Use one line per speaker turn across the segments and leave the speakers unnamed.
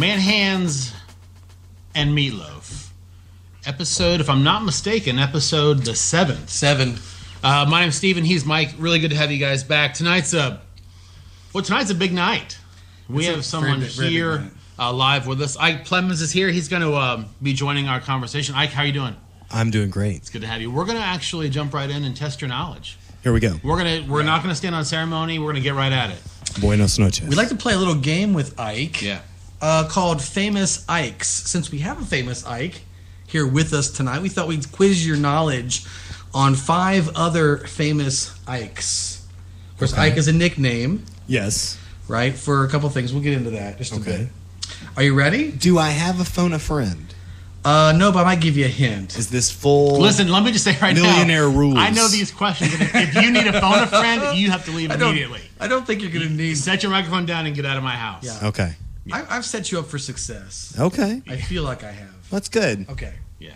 Manhands and Meatloaf. Episode, if I'm not mistaken, episode the 7th.
7.
My name's Steven. He's Mike. Really good to have you guys back. Tonight's a big night. We have someone here live with us. Ike Clemens is here. He's going to be joining our conversation. Ike, how are you doing?
I'm doing great.
It's good to have you. We're going to actually jump right in and test your knowledge.
Here we go.
We're not going to stand on ceremony. We're going to get right at it.
Buenos noches.
We'd like to play a little game with Ike.
Yeah.
Called Famous Ikes. Since we have a famous Ike here with us tonight, we thought we'd quiz your knowledge on 5 other famous Ikes. Of course, Ike is a nickname.
Yes.
Right? For a couple things. We'll get into that just a bit. Are you ready?
Do I have a phone a friend?
No, but I might give you a hint.
Is this full?
Listen, let me just say right
millionaire
now.
rules?
I know these questions. And if you need a phone a friend, you have to leave immediately.
I don't think you're going to need...
Set your microphone down and get out of my house.
Yeah.
Okay.
I've set you up for success.
Okay.
I feel like I have.
That's good.
Okay.
Yeah.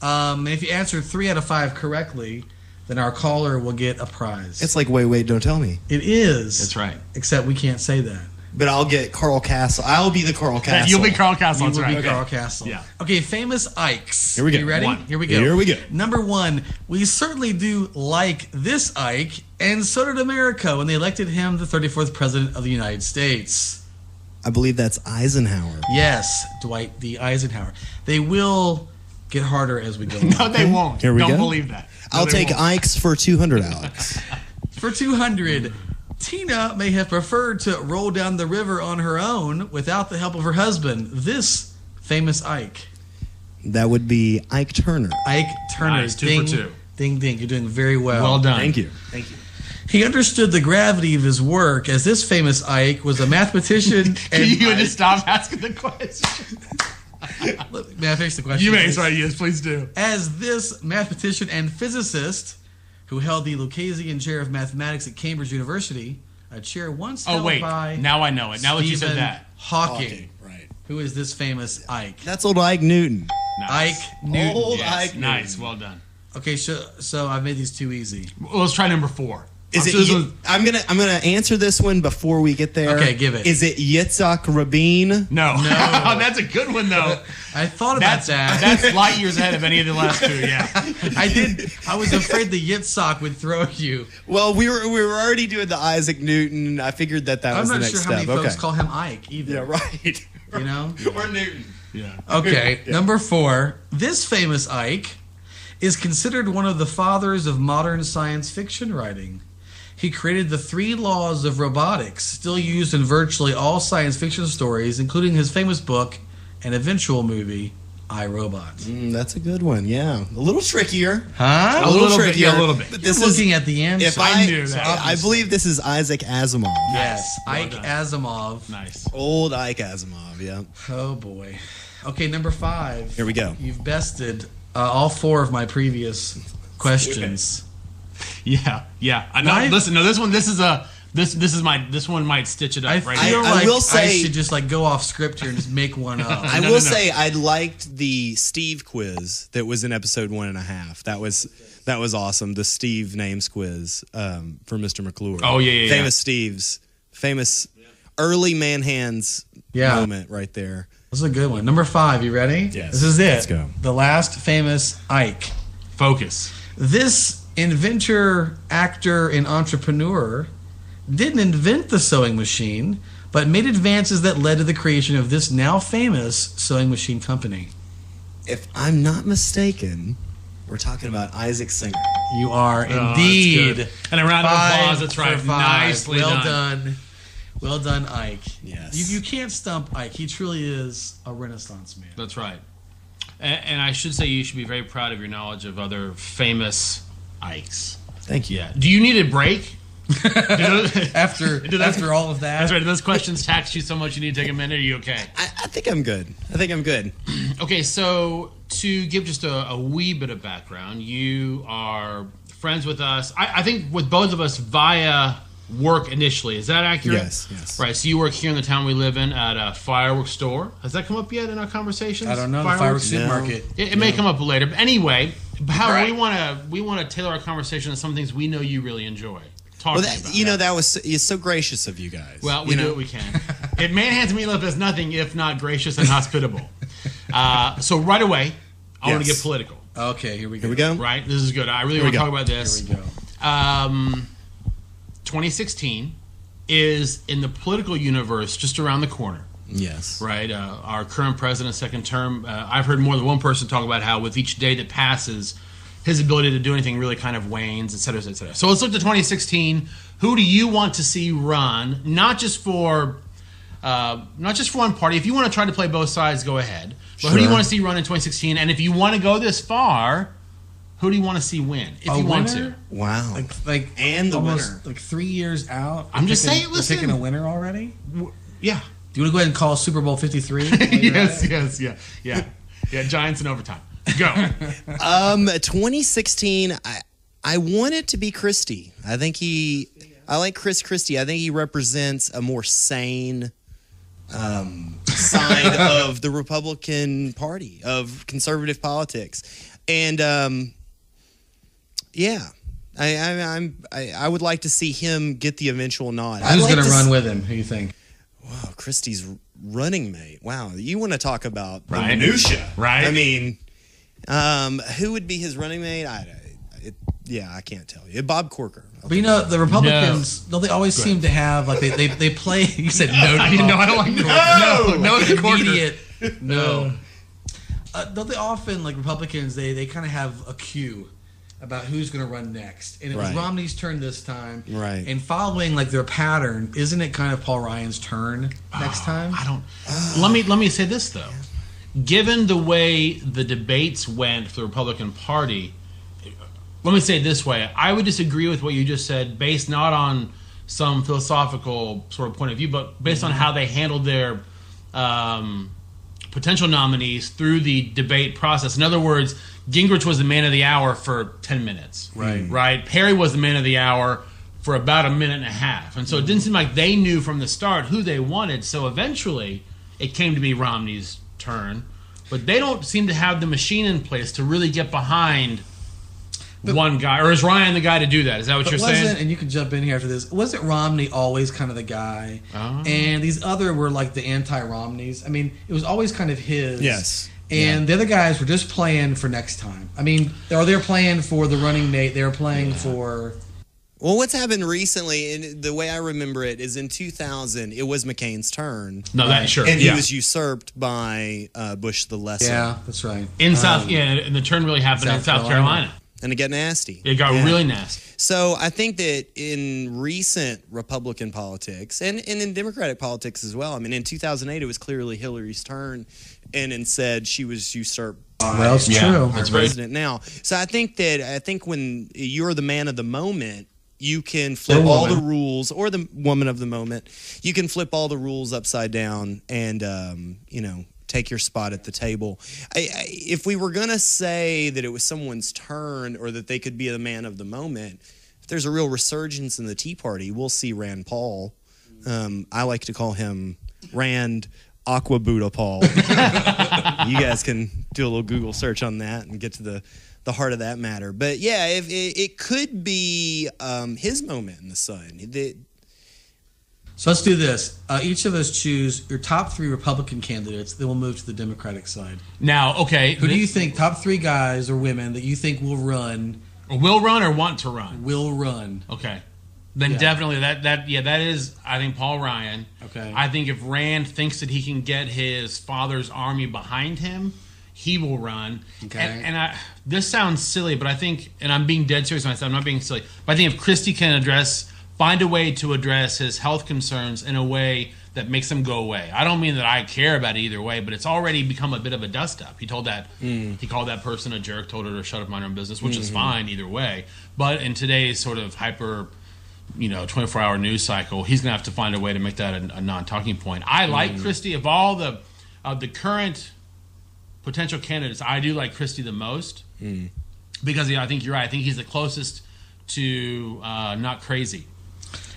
And if you answer 3 out of 5 correctly, then our caller will get a prize.
It's like wait, don't tell me.
It is.
That's right.
Except we can't say that.
But I'll get Carl Castle. I'll be the Carl Castle.
You'll be Carl Castle. That's
You will
right.
be Carl Castle.
Yeah.
Okay, famous Ikes.
Here we go.
You ready?
1.
Here we go.
Here we go.
Number 1, we certainly do like this Ike, and so did America when they elected him the 34th President of the United States.
I believe that's Eisenhower.
Yes, Dwight D. Eisenhower. They will get harder as we go on.
No, they won't.
Here we
Don't
go.
believe that. No,
I'll
they
take
won't.
Ikes for 200, Alex.
For 200, Tina may have preferred to roll down the river on her own without the help of her husband. This famous Ike.
That would be Ike Turner.
Ike Turner.
Nice, 2
ding,
for 2.
Ding, ding. You're doing very well.
Well done.
Thank you. Thank you.
He understood the gravity of his work, as this famous Ike was a mathematician.
Can you just stop asking the question?
May I finish the question?
You may.
please?
Sorry, yes, please do.
As this mathematician and physicist, who held the Lucasian Chair of Mathematics at Cambridge University, a chair once held by...
Now I know it. Now that you said
Stephen
that.
Hawking.
Right.
Who is this famous Ike?
That's old Ike Newton.
Nice.
Ike Newton.
Old
Yes,
Ike
nice.
Newton.
Well done.
Okay, so I made these too easy.
Well, let's try number 4.
Is it? I'm gonna answer this one before we get there.
Okay, give it.
Is it Yitzhak Rabin?
No.
No.
That's a good one, though.
I thought about that.
That's light years ahead of any of the last 2, yeah.
I was afraid the Yitzhak would throw you.
Well, we were already doing the Isaac Newton. I figured that was the
I'm not
next
sure how
step.
many folks call him Ike either.
Yeah, right.
You know?
Or Newton.
Yeah.
Okay, number 4. This famous Ike is considered one of the fathers of modern science fiction writing. He created the 3 laws of robotics, still used in virtually all science fiction stories, including his famous book and eventual movie, I, Robot.
That's a good one. Yeah, a little trickier.
Huh?
A little bit,
trickier.
yeah, a little bit.
But
You're looking at the answer.
If
I knew that.
I believe this is Isaac Asimov.
Yes,
Well
Ike
done.
Asimov.
Nice.
Old Ike Asimov. Yeah.
Oh, boy. Okay, number 5.
Here we go.
You've bested all 4 of my previous questions.
Yeah. I know. Listen, no, this one might stitch it up
I
right
feel
here.
like
will say-
I should just go off script here and just make one up.
I
No,
will
no.
say I liked the Steve quiz that was in episode 1.5. That was awesome. The Steve names quiz for Mr. McClure.
Oh, yeah.
Famous early Manhands moment right there.
This is a good one. Number 5, you ready?
Yes.
This is it.
Let's go.
The last famous Ike.
Focus.
This inventor, actor, and entrepreneur didn't invent the sewing machine, but made advances that led to the creation of this now famous sewing machine company.
If I'm not mistaken, we're talking about Isaac Singer.
You are
Oh,
indeed.
that's good. And a round of
5
applause. That's right.
for 5.
Nicely
well
done.
Well done, Ike.
Yes.
You can't stump Ike. He truly is a Renaissance man.
That's right. And I should say you should be very proud of your knowledge of other famous Ikes.
Thank you.
Yeah. Do you need a break?
After all of that.
That's right. Do those questions tax you so much you need to take a minute? Are you okay?
I think I'm good.
Okay, so to give just a wee bit of background, you are friends with us. I think with both of us via work initially. Is that accurate?
Yes.
Right, so you work here in the town we live in at a fireworks store. Has that come up yet in our conversations?
I don't know. The fireworks supermarket.
It may come up later. But anyway, how we want to tailor our conversation to some things we know you really enjoy. Talking about
that was it's so gracious of you guys.
Well, we do what we can. Manhands Meatloaf is nothing if not gracious and hospitable. So right away, I want to get political.
Okay, here we go.
Here we go.
Right? This is good. I really want to talk about this.
Here we go.
2016 is, in the political universe, just around the corner.
Yes.
Right? Our current president's second term, I've heard more than one person talk about how with each day that passes, his ability to do anything really kind of wanes, et cetera, et cetera. So let's look to 2016. Who do you want to see run? Not just for one party. If you want to try to play both sides, go ahead. But who do you want to see run in 2016? And if you want to go this far, who do you want to see win? If you want to.
Wow.
Like
and the winner.
Like 3 years out.
I'm just saying, listen.
We're picking a winner already?
Yeah.
Do you want to go ahead and call Super Bowl 53?
Yes, yeah. Giants in overtime. Go.
2016, I want it to be Christie. I like Christie. I think he represents a more sane side of the Republican Party, of conservative politics. And I would like to see him get the eventual nod.
Who's going to run with him? Who do you think?
Wow, Christie's running mate. Wow, you want to talk about the
right.
minutia,
right?
I mean, who would be his running mate? I can't tell you. Bob Corker.
But you know, the Republicans, don't they always seem to have, like, they play, you said no.
No, I don't like no
immediate, no. Don't they often, like Republicans, they kind of have a cue about who's going to run next. And it was Romney's turn this time.
Right.
And following, like, their pattern, isn't it kind of Paul Ryan's turn next time?
I don't. Let me say this, though. Given the way the debates went for the Republican Party, let me say it this way. I would disagree with what you just said, based not on some philosophical sort of point of view, but based on how they handled their potential nominees through the debate process. In other words, Gingrich was the man of the hour for 10 minutes. Right. Perry was the man of the hour for about a minute and a half. And so it didn't seem like they knew from the start who they wanted. So eventually it came to be Romney's turn. But they don't seem to have the machine in place to really get behind one guy. Or is Ryan the guy to do that? Is that what you're saying?
And you can jump in here after this. Wasn't Romney always kind of the guy? Oh. And these other were like the anti-Romneys. I mean, it was always kind of his.
Yes.
And the other guys were just playing for next time. I mean, they're playing for the running mate. They were playing for...
Well, what's happened recently, and the way I remember it, is in 2000, it was McCain's turn.
No, that's sure.
And he was usurped by Bush the Lesser.
Yeah, that's right.
In and the turn really happened in South Carolina.
And it got nasty.
It got really nasty.
So I think that in recent Republican politics, and in Democratic politics as well, I mean, in 2008, it was clearly Hillary's turn, and instead she was usurped by
it's true.
Our president now. So I think when you're the man of the moment, you can flip all the rules, or the woman of the moment, you can flip all the rules upside down and, take your spot at the table. If we were going to say that it was someone's turn or that they could be the man of the moment, if there's a real resurgence in the Tea Party, we'll see Rand Paul. I like to call him Rand Aqua Buddha Paul. You guys can do a little Google search on that and get to the heart of that matter. But yeah, if it could be his moment in the sun.
So let's do this. Each of us choose your top 3 Republican candidates, then we'll move to the Democratic side.
Now, okay.
Who do you think, top 3 guys or women that you think will run?
Or will run or want to run?
Will run.
Okay. Then definitely that is, I think, Paul Ryan.
Okay.
I think if Rand thinks that he can get his father's army behind him, he will run.
Okay.
And this sounds silly, but I think, and I'm being dead serious when I say I'm not being silly, but I think if Christie can find a way to address his health concerns in a way that makes them go away. I don't mean that I care about it either way, but it's already become a bit of a dust-up. He called that person a jerk, told her to shut up, mind her own business, which is fine either way. But in today's sort of hyper, 24-hour news cycle, he's going to have to find a way to make that a non-talking point. I like Christie. Of all the current potential candidates, I do like Christie the most because I think you're right. I think he's the closest to not crazy.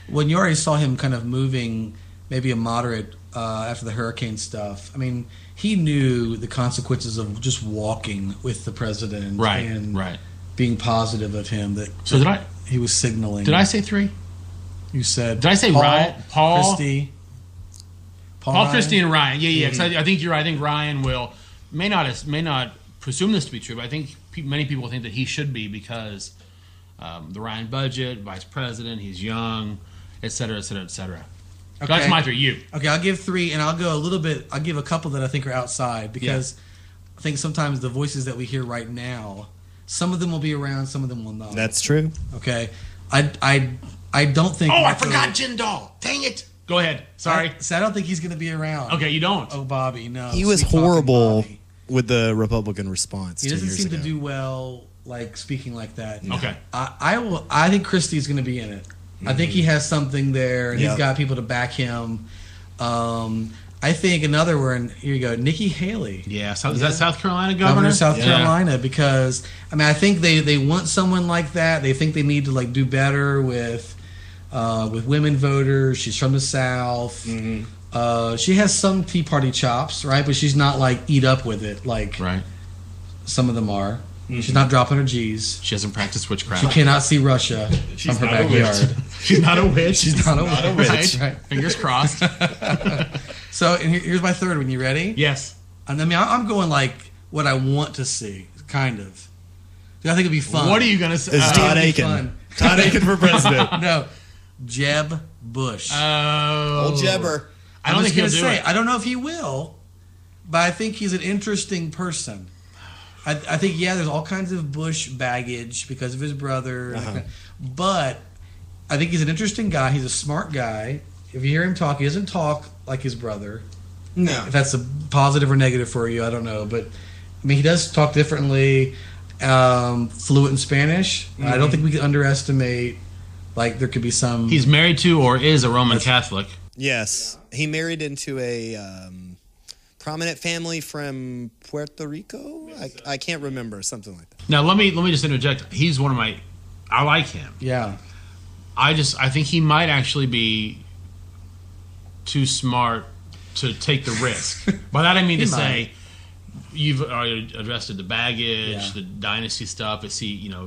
When you already saw him kind of moving maybe a moderate after the hurricane stuff, I mean, he knew the consequences of just walking with the president and being positive of him. He was signaling.
Did I say 3?
You said.
Did I say Paul,
Christie?
Paul, Christie, and Ryan. Yeah. 'Cause I think you're right. I think Ryan may not presume this to be true, but I think many people think that he should be because the Ryan budget, vice president, he's young, et cetera, et cetera, et cetera. Okay. That's my 3. You.
Okay, I'll give 3, and I'll go a little bit. I'll give a couple that I think are outside because I think sometimes the voices that we hear right now, some of them will be around, some of them will not.
That's true.
Okay, I don't think.
Oh, I forgot Jindal. Dang it. Go ahead. Sorry.
I don't think he's going to be around.
Okay, you don't.
Oh, Bobby, no.
He was horrible with the Republican response.
He doesn't seem to do well, like speaking like that.
Okay.
I think Christie's going to be in it. I think he has something there, and he's got people to back him. I think another one. Here you go, Nikki Haley.
Yeah. Is that South Carolina governor?
South Carolina, because I think they want someone like that. They think they need to like do better with women voters. She's from the South. She has some Tea Party chops, right? But she's not like eat up with it like some of them are. She's not dropping her G's.
She hasn't practiced witchcraft.
She cannot see Russia from her backyard.
She's not a witch.
She's not a witch.
Right. Fingers crossed.
So, and here's my third one. You ready?
Yes.
And I mean, I'm going like what I want to see, kind of. I think it'd be fun.
What are you gonna say?
It's Todd Aiken. Todd Aiken for president.
No, Jeb Bush.
Old Jebber.
I don't think he'll do it.
I don't know if he will, but I think he's an interesting person. I think, there's all kinds of Bush baggage because of his brother. But I think he's an interesting guy. He's a smart guy. If you hear him talk, he doesn't talk like his brother. No. If that's a positive or negative for you, I don't know. But, I mean, he does talk differently, fluent in Spanish. I don't think we can underestimate, like, there could be some...
He's married to or is a Roman Catholic.
Yes. He married into a... prominent family from Puerto Rico. I can't remember, something like that.
Now let me just interject. He's one of my. I like him.
Yeah.
I think he might actually be too smart to take the risk. By that I mean to say, you've already addressed the baggage, the dynasty stuff.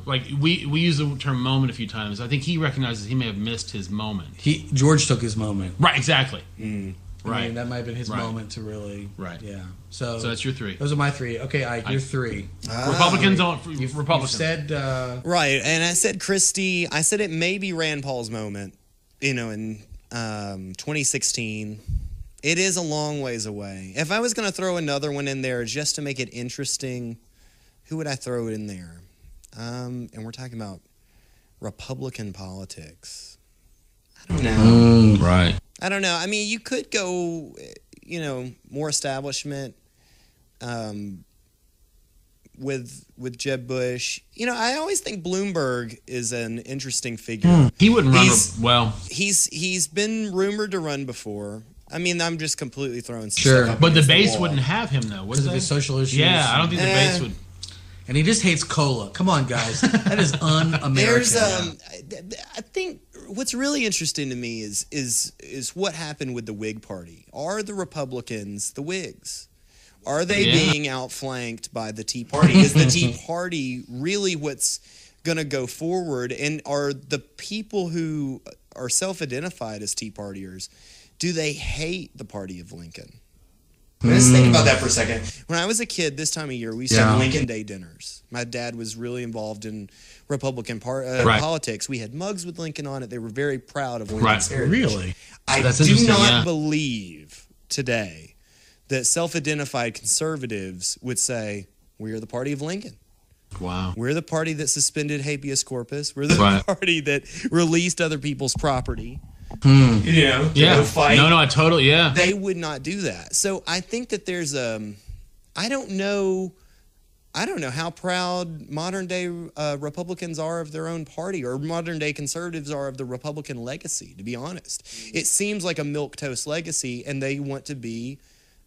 Like we use the term moment a few times. I think he recognizes he may have missed his moment.
George took his moment.
Right. Exactly.
Right. I mean, that might have been his moment to really...
Right.
Yeah. So
that's your 3.
Those are my 3. Okay, Ike, your 3.
Republicans don't... Republicans.
You said...
Right, and I said Christie. I said it may be Rand Paul's moment, in 2016. It is a long ways away. If I was going to throw another one in there just to make it interesting, who would I throw it in there? And we're talking about Republican politics. I don't know.
Right.
I don't know. I mean, you could go, more establishment with Jeb Bush. I always think Bloomberg is an interesting figure.
He wouldn't run well.
He's been rumored to run before. I mean, I'm just completely throwing stuff up
but the
against
base
wall.
wouldn't have him though, would
because
they?
of his social issues.
Yeah, I don't think the base would.
And he just hates cola. Come on, guys. That is un-American.
There's, I think what's really interesting to me is what happened with the Whig Party. Are the Republicans the Whigs? Are they being outflanked by the Tea Party? Is the Tea Party really what's going to go forward? And are the people who are self-identified as Tea Partiers, do they hate the party of Lincoln? Let's think about that for a second. When I was a kid, this time of year, we used to have Lincoln Day dinners. My dad was really involved in Republican politics. We had mugs with Lincoln on it. They were very proud of Lincoln's heritage.
Really?
I do not believe today that self-identified conservatives would say, we are the party of Lincoln.
Wow.
We're the party that suspended habeas corpus. We're the party that released other people's property. To go fight.
No, I totally,
They would not do that. So I think that there's I don't know how proud modern day Republicans are of their own party, or modern day conservatives are of the Republican legacy, to be honest. It seems like a milquetoast legacy, and they want to be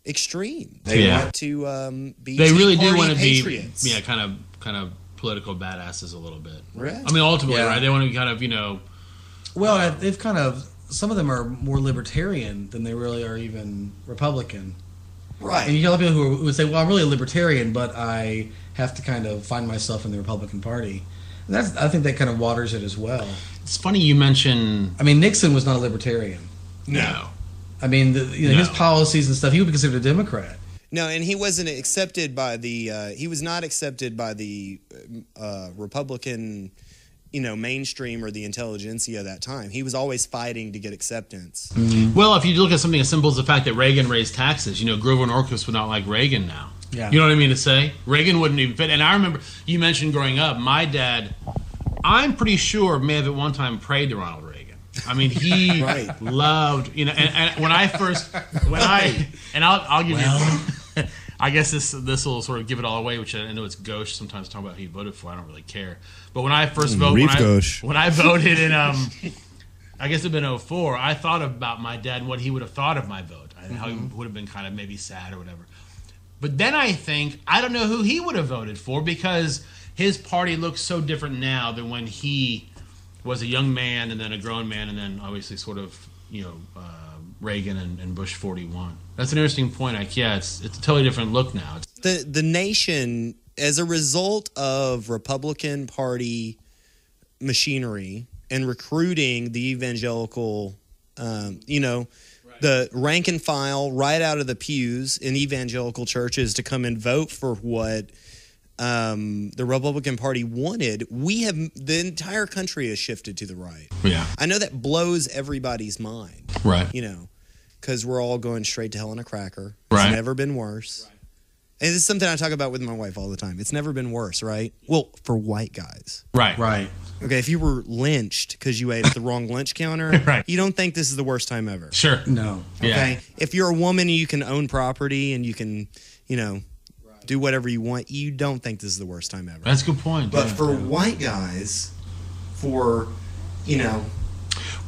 extreme. They want to be
They really do want to
patriots.
be kind of political badasses a little bit.
Right.
I mean, ultimately, right? They want to be kind of,
Well, they've kind of... Some of them are more libertarian than they really are even Republican.
Right.
And you get a lot of people who would say, well, I'm really a libertarian, but I have to kind of find myself in the Republican Party. And I think that kind of waters it as well.
It's funny you mention...
I mean, Nixon was not a libertarian.
No.
I mean, his policies and stuff, he would be considered a Democrat.
No, and he wasn't accepted by the. He was not accepted by the Republican, mainstream or the intelligentsia at that time. He was always fighting to get acceptance.
Mm-hmm. Well, if you look at something as simple as the fact that Reagan raised taxes, Grover Norquist would not like Reagan now.
Yeah.
You know what I mean to say? Reagan wouldn't even fit. And I remember you mentioned growing up, my dad, I'm pretty sure, may have at one time prayed to Ronald Reagan. I mean, he loved, and when I first, I'll give you, I guess this will sort of give it all away, which I know it's gauche sometimes to talk about who you voted for. I don't really care. But when I first voted, when I voted in, I guess it'd been 2004, I thought about my dad and what he would have thought of my vote and how he would have been kind of maybe sad or whatever. But then I think, I don't know who he would have voted for because his party looks so different now than when he was a young man and then a grown man and then obviously sort of, Reagan and Bush 41. That's an interesting point. It's a totally different look now.
The nation, as a result of Republican Party machinery and recruiting the evangelical, the rank and file right out of the pews in evangelical churches to come and vote for what the Republican Party wanted, the entire country has shifted to the right.
Yeah.
I know that blows everybody's mind.
Right.
Because we're all going straight to hell in a cracker.
Right.
It's never been worse. Right. And this is something I talk about with my wife all the time. It's never been worse, right? Well, for white guys.
Right.
Right.
Okay, if you were lynched because you ate at the wrong lunch counter,
right.
You don't think this is the worst time ever.
Sure.
No.
Okay? Yeah. If you're a woman and you can own property and you can, do whatever you want, you don't think this is the worst time ever.
That's a good point.
But for white guys, for,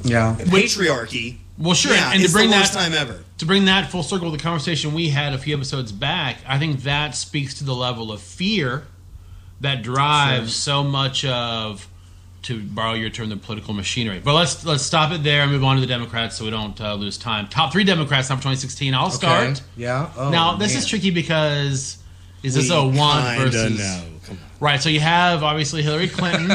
patriarchy...
Well, sure,
yeah,
and to bring
the worst time ever.
To bring that full circle with the conversation we had a few episodes back, I think that speaks to the level of fear that drives so much of, to borrow your term, the political machinery. But let's stop it there and move on to the Democrats so we don't lose time. Top 3 Democrats now for 2016. I'll start.
Yeah. Oh,
now this is tricky because this a want versus
no. Come on.
Right, so you have, obviously, Hillary Clinton,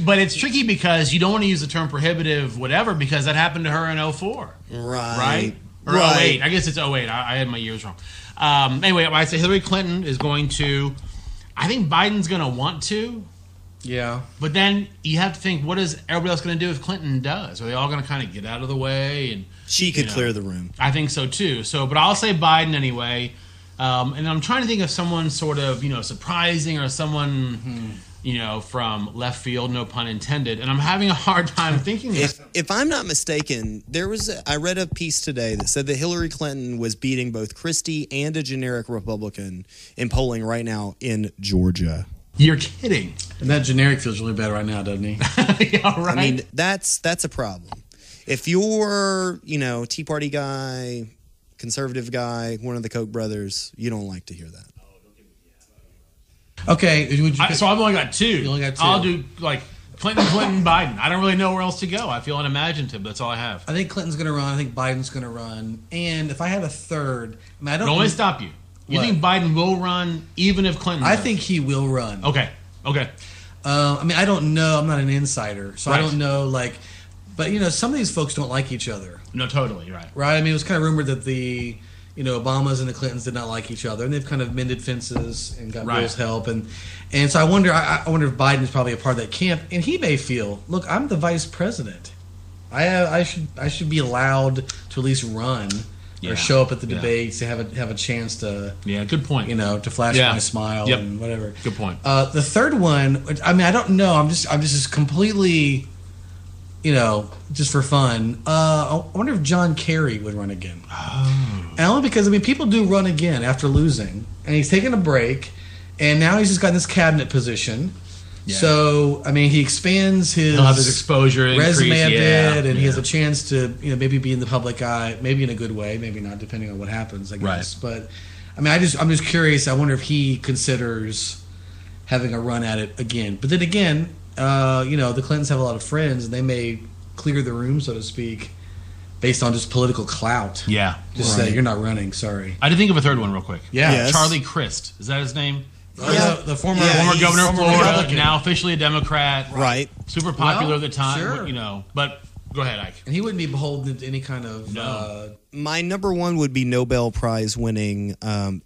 but it's tricky because you don't want to use the term prohibitive whatever because that happened to her in 2004.
Right?
Or 2008. I guess it's 2008. I had my years wrong. Anyway, I'd say Hillary Clinton is going to, I think Biden's going to want to.
Yeah.
But then you have to think, what is everybody else going to do if Clinton does? Are they all going to kind of get out of the way? And
she could clear the room.
I think so, too. But I'll say Biden anyway. And I'm trying to think of someone sort of, surprising or someone, from left field, no pun intended. And I'm having a hard time thinking this.
If I'm not mistaken, I read a piece today that said that Hillary Clinton was beating both Christie and a generic Republican in polling right now in Georgia.
You're kidding.
And that generic feels really bad right now, doesn't he?
Yeah, right.
I mean, that's a problem. If you're, Tea Party guy, conservative guy, one of the Koch brothers, you don't like to hear that.
Okay.
So I've only got 2.
You only got 2.
I'll do Clinton, Biden. I don't really know where else to go. I feel unimaginative. That's all I have.
I think Clinton's going to run. I think Biden's going to run. And if I had a third, I don't.
But let me stop you. You think Biden will run even if Clinton does?
I think he will run.
Okay.
I don't know. I'm not an insider, so
right.
I don't know. But some of these folks don't like each other.
No, totally right.
Right. I mean, it was kind of rumored that the Obamas and the Clintons did not like each other, and they've kind of mended fences and got Bill's help, and so I wonder. I wonder if Biden's probably a part of that camp, and he may feel, look, I'm the vice president. I should be allowed to at least run. Or show up at the debates to have a chance to
good point.
To flash my smile and whatever.
Good point.
The third one, I don't know. I'm just completely, just for fun. I wonder if John Kerry would run again.
Oh.
And only because people do run again after losing, and he's taking a break, and now he's just got in this cabinet position. Yeah. So he expands his
He'll have his exposure
resume
increase,
a bit, and he has a chance to maybe be in the public eye, maybe in a good way, maybe not, depending on what happens, I guess.
Right.
But I'm just curious. I wonder if he considers having a run at it again. But then again, the Clintons have a lot of friends, and they may clear the room, so to speak, based on just political clout.
Yeah,
just say you're not running. Sorry.
I did think of a third one real quick.
Yeah,
yes.
Charlie Crist. Is that his name?
The former
governor of Florida, now officially a Democrat.
Right.
Super popular at the time,
sure.
But Go ahead, Ike.
And he wouldn't be beholden to any kind of...
My number one would be Nobel Prize winning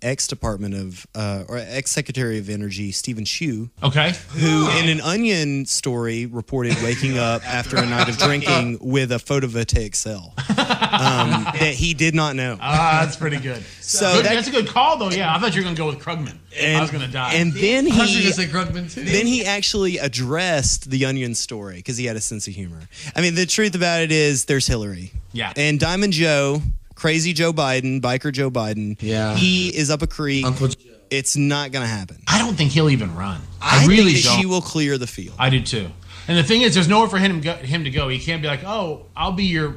ex-Department of or ex-Secretary of Energy Stephen Chu.
Okay.
Who, in an Onion story, reported waking up after a night of drinking with a photovoltaic cell that he did not know.
That's pretty good.
So
that's a good call, though. Yeah, I thought you were going to go with Krugman. I was going to die.
And then
I was going to say Krugman, too.
Then he actually addressed the Onion story because he had a sense of humor. I mean, the truth about it is there's Hillary.
Yeah.
And Diamond Joe, crazy Joe Biden, biker Joe Biden.
Yeah.
He is up a creek.
Uncle Joe.
It's not going to happen.
I don't think he'll even run.
I
really
think that
don't.
she will clear the field.
I do, too. And the thing is, there's nowhere for him to go. He can't be like, oh, I'll be your...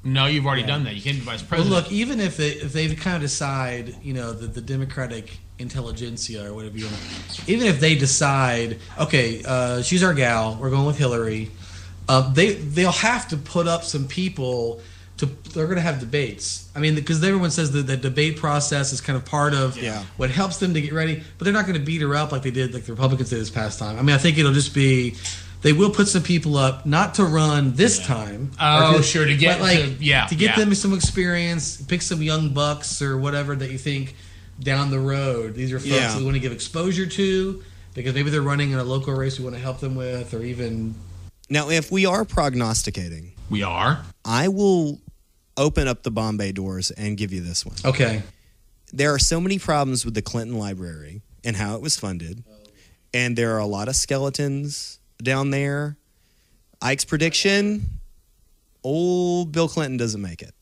No, you've already done that. You can't be vice president.
Well, look, even if they kind of decide, the Democratic intelligentsia or whatever you want to... Even if they decide, okay, she's our gal, we're going with Hillary... they'll have to put up some people they're going to have debates. I mean, because everyone says that the debate process is kind of part of what helps them to get ready, but they're not going to beat her up like they did, like the Republicans did this past time. I mean, I think it'll just be, they will put some people up, not to run this time.
Oh, sure, to get
them some experience, pick some young bucks or whatever that you think down the road. These are folks that we want to give exposure to, because maybe they're running in a local race we want to help them with, or even...
Now, if we are prognosticating...
We are?
I will open up the Bombay doors and give you this one.
Okay.
There are so many problems with the Clinton Library and how it was funded, and there are a lot of skeletons down there. Ike's prediction, old Bill Clinton doesn't make it.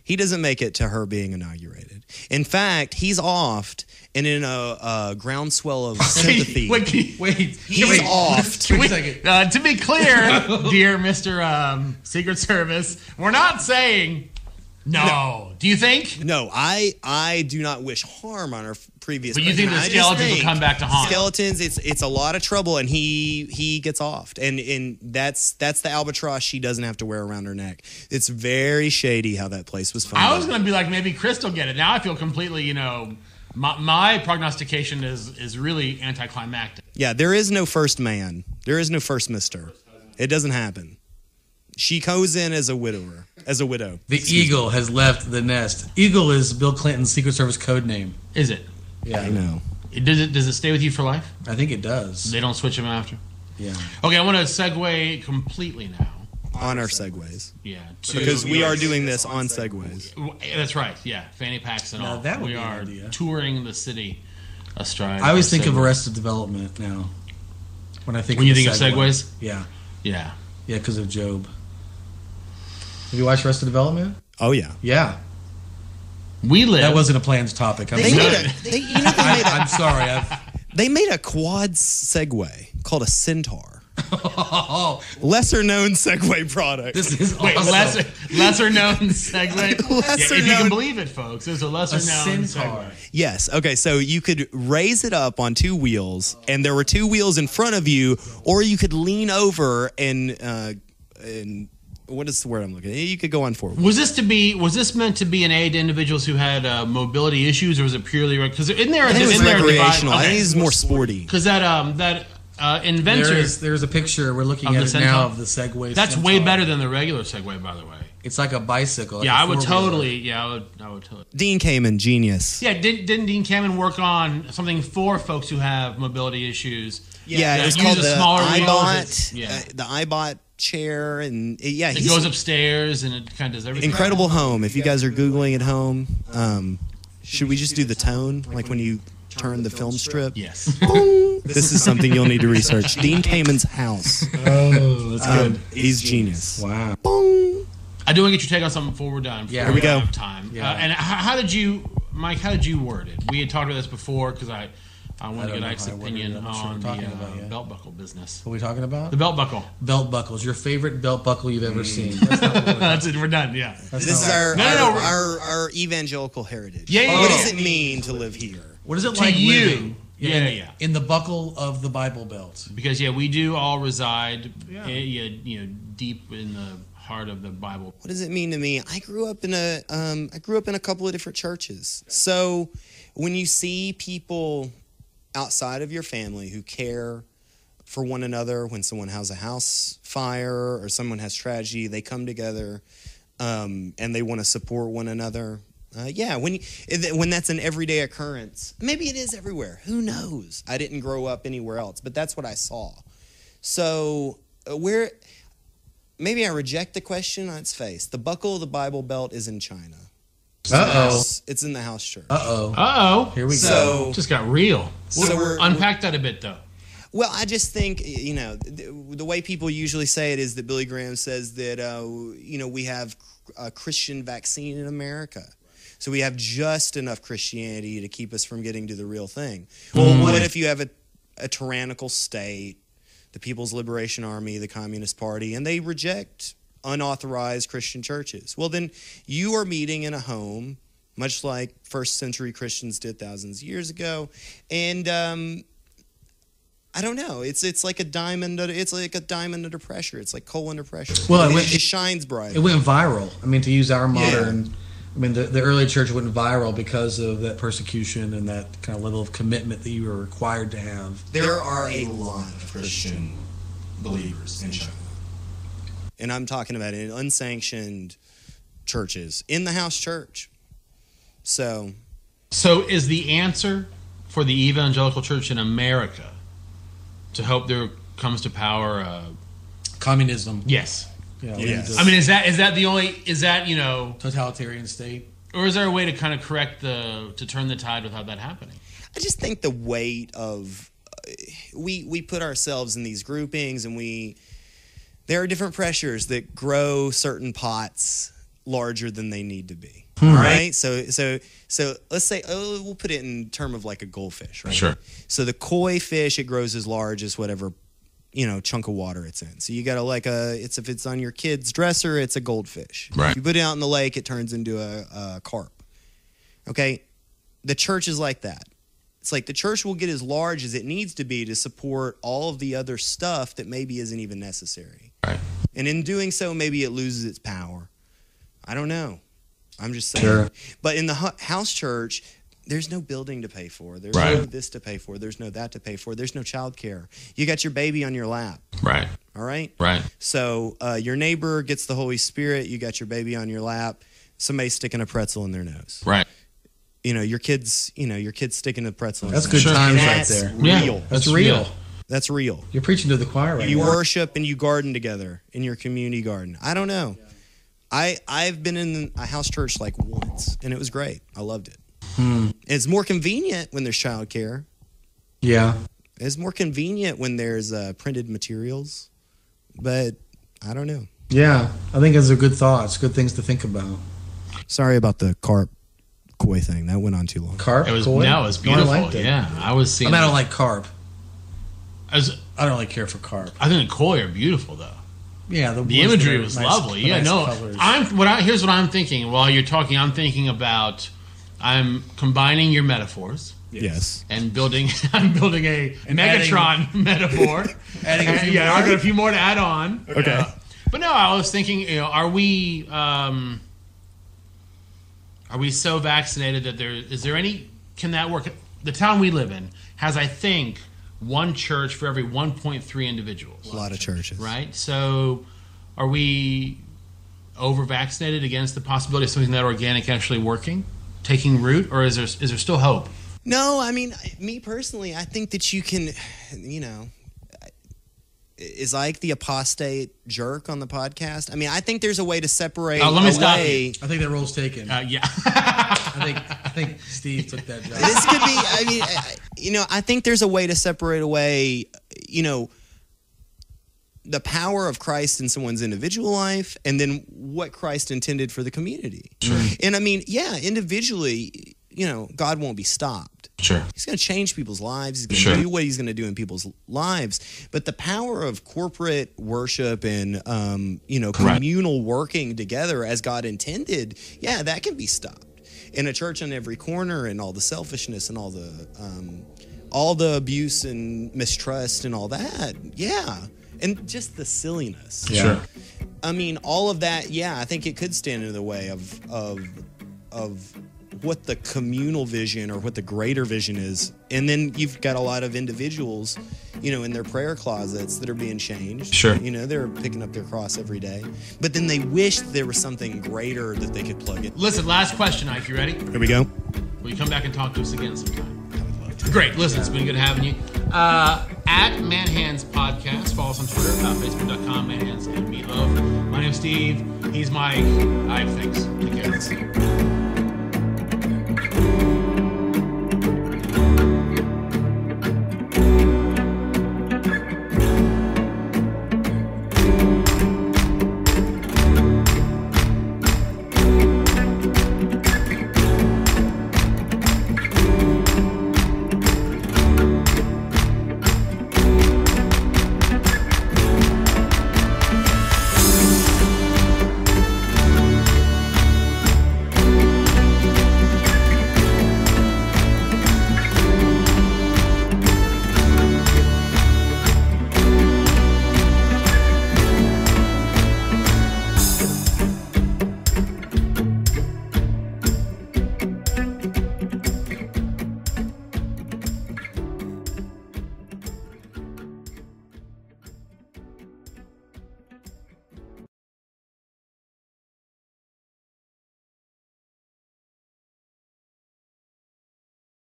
He doesn't make it to her being inaugurated. In fact, he's offed, and in a groundswell of sympathy.
Wait.
He's offed.
Wait a second.
To be clear, dear Mr. Secret Service, we're not saying no. Do you think?
No, I do not wish harm on our previous.
But you think the skeletons will come back to haunt?
Skeletons, it's a lot of trouble, and he gets offed, and that's the albatross she doesn't have to wear around her neck. It's very shady how that place was funded.
I was going to be like, maybe Chris will get it. Now I feel completely, my prognostication is really anticlimactic.
Yeah, there is no first man. There is no first mister. It doesn't happen. She goes in as a widow.
The eagle has left the nest. Eagle is Bill Clinton's Secret Service code name.
Is it?
Yeah, I know.
Does it stay with you for life?
I think it does.
They don't switch him after?
Yeah.
Okay, I want to segue completely now.
On our segues.
Yeah.
Because we are doing this on segues.
That's right, yeah. Fanny packs and all.
That would
we
be an
are
idea.
Touring the city astride.
I always think of Arrested Development now. When you think of
segues?
Yeah.
Yeah.
Yeah, because of Job. Have you watched Arrested Development?
Oh, yeah.
Yeah.
We live.
That wasn't a planned topic. I'm sorry.
They made a quad Segway called a Centaur. Lesser known Segway product.
This is
Wait,
awesome.
lesser known Segway.
Lesser
if you can
known-
believe it, folks, there's a lesser known
Centaur.
Segway.
Yes. Okay. So you could raise it up on two wheels, and there were two wheels in front of you, or you could lean over and what is the word I'm looking at? You could go on forward.
Was this meant to be an aid to individuals who had mobility issues, or was it purely because in there?
I think it was
in there
recreational. I
okay.
think it's more sporty.
Because that inventor.
There's a picture we're looking
Of
at
the
it
Centaur?
now of the Segway.
That's
Centaur.
way better than the regular Segway, by the way.
It's like a bicycle. Like
Yeah,
a
I would
four-wheeler.
totally. Yeah, I would totally.
Dean Kamen, genius.
Yeah, didn't Dean Kamen work on something for folks who have mobility issues?
Yeah,
that
it was
use
called
a
the
smaller wheel,
iBot.
yeah.
The iBot chair, and yeah,
It goes upstairs and it kind of does everything.
Incredible Home. If you guys are Googling at home, should we just do the tone, like when you turn the film strip?
Yes.
Boom. This is something you'll need to research. Dean Kamen's house.
Oh, that's good.
He's genius.
Wow.
Boom.
I do want to get your take on something before we're done.
Yeah.
Here we go.
Have time.
Yeah.
And how did you, Mike? How did you word it? We had talked about this before because I want to
don't
get
know
Ike's
how I worded
opinion
it. I'm not sure
on
what
the
we're talking about yet.
belt buckle business.
What are we talking about?
The belt buckle.
Belt buckles. Your favorite belt buckle you've ever seen. That's not what we're
That's it. We're done. Yeah.
This is our evangelical heritage.
Yeah.
What does it mean to live here?
What is it
To
like
you.
living
Yeah.
in the buckle of the Bible Belt?
Because we do all reside, deep in the heart of the Bible.
What does it mean to me? I grew up in a couple of different churches. So when you see people outside of your family who care for one another. When someone has a house fire or someone has tragedy, they come together and they want to support one another. When that's an everyday occurrence, maybe it is everywhere. Who knows? I didn't grow up anywhere else, but that's what I saw. So maybe I reject the question on its face. The buckle of the Bible Belt is in China. It's in the house church.
Here we go. Just got real. So unpack that a bit, though.
Well, I just think, the way people usually say it is that Billy Graham says that, we have a Christian vaccine in America. So we have just enough Christianity to keep us from getting to the real thing. Well, what if you have a tyrannical state, the People's Liberation Army, the Communist Party, and they reject unauthorized Christian churches? Well, then you are meeting in a home, much like first century Christians did thousands of years ago, and I don't know. It's like a diamond. It's like a diamond under pressure. It's like coal under pressure. Well, it shines bright.
It went viral. I mean, to use our modern. Yeah. I mean, the early church went viral because of that persecution and that kind of level of commitment that you were required to have.
There are a lot of Christian believers in China.
And I'm talking about in unsanctioned churches, in the house church. So
is the answer for the evangelical church in America to hope there comes to power
communism?
Yes.
Yeah,
yes.
I mean, is that the only,
totalitarian state?
Or is there a way to kind of to turn the tide without that happening?
I just think the weight of, we put ourselves in these groupings and there are different pressures that grow certain pots larger than they need to be. All right. So let's say, we'll put it in term of like a goldfish, right?
Sure.
So the koi fish, it grows as large as whatever, chunk of water it's in. So you got to if it's on your kid's dresser, it's a goldfish.
Right.
If you put it out in the lake, it turns into a carp. Okay. The church is like that. It's like the church will get as large as it needs to be to support all of the other stuff that maybe isn't even necessary.
Right.
And in doing so, maybe it loses its power. I don't know. I'm just saying.
Sure.
But in the house church, there's no building to pay for. There's no this to pay for. There's no that to pay for. There's no child care. You got your baby on your lap.
Right.
All right?
Right.
So your neighbor gets the Holy Spirit. You got your baby on your lap. Somebody's sticking a pretzel in their nose.
Right.
Your kids sticking a pretzel in
That's
their
good
nose.
times right
That's
there.
real.
Yeah.
That's real.
That's real.
You're preaching to the choir right
You
now.
worship and you garden together in your community garden. I don't know. I've been in a house church like once, and it was great. I loved it. It's more convenient when there's childcare.
Yeah.
It's more convenient when there's printed materials, but I don't know.
Yeah, I think those are good thoughts, good things to think about.
Sorry about the carp koi thing. That went on too long.
Carp?
It was
koi?
no, it was beautiful.
No, I liked it.
Yeah, I was seeing.
I don't like carp.
I
don't really care for carp.
I think the koi are beautiful though.
Yeah,
the imagery was
nice,
lovely. Yeah,
nice
no,
colors.
Here's what I'm thinking. While you're talking, I'm thinking about. I'm combining your metaphors.
Yes.
And I'm building a Megatron metaphor. I got a few more to add on.
Okay.
But no, I was thinking, are we so vaccinated that can that work? The town we live in has, I think, one church for every 1.3 individuals.
A lot of churches.
Right? So are we over-vaccinated against the possibility of something that organic actually working, taking root, or is there still hope?
No, I mean, me personally, I think that you can, is Ike the apostate jerk on the podcast? I mean, I think there's a way to separate
let me stop you.
I think that role's taken.
Yeah.
I think Steve took that job.
This could be, I think there's a way to separate away, the power of Christ in someone's individual life and then what Christ intended for the community.
Sure.
And I mean, individually, God won't be stopped.
Sure.
He's going to change people's lives. He's going to do what he's going to do in people's lives. But the power of corporate worship and, communal working together as God intended, that can be stopped. In a church on every corner and all the selfishness and all the abuse and mistrust and all that, and just the silliness.
Sure.
I mean, all of that, I think it could stand in the way of what the communal vision or what the greater vision is. And then you've got a lot of individuals, in their prayer closets that are being changed.
Sure.
They're picking up their cross every day. But then they wish there was something greater that they could plug it.
Listen, last question, Ike. You ready?
Here we go.
Will you come back and talk to us again sometime? Great. Listen, it's been good having you. At Manhands Podcast. Follow us on Twitter, Facebook.com, Manhands and Meatloaf. My name's Steve. He's Mike. Ike, thanks. Take care.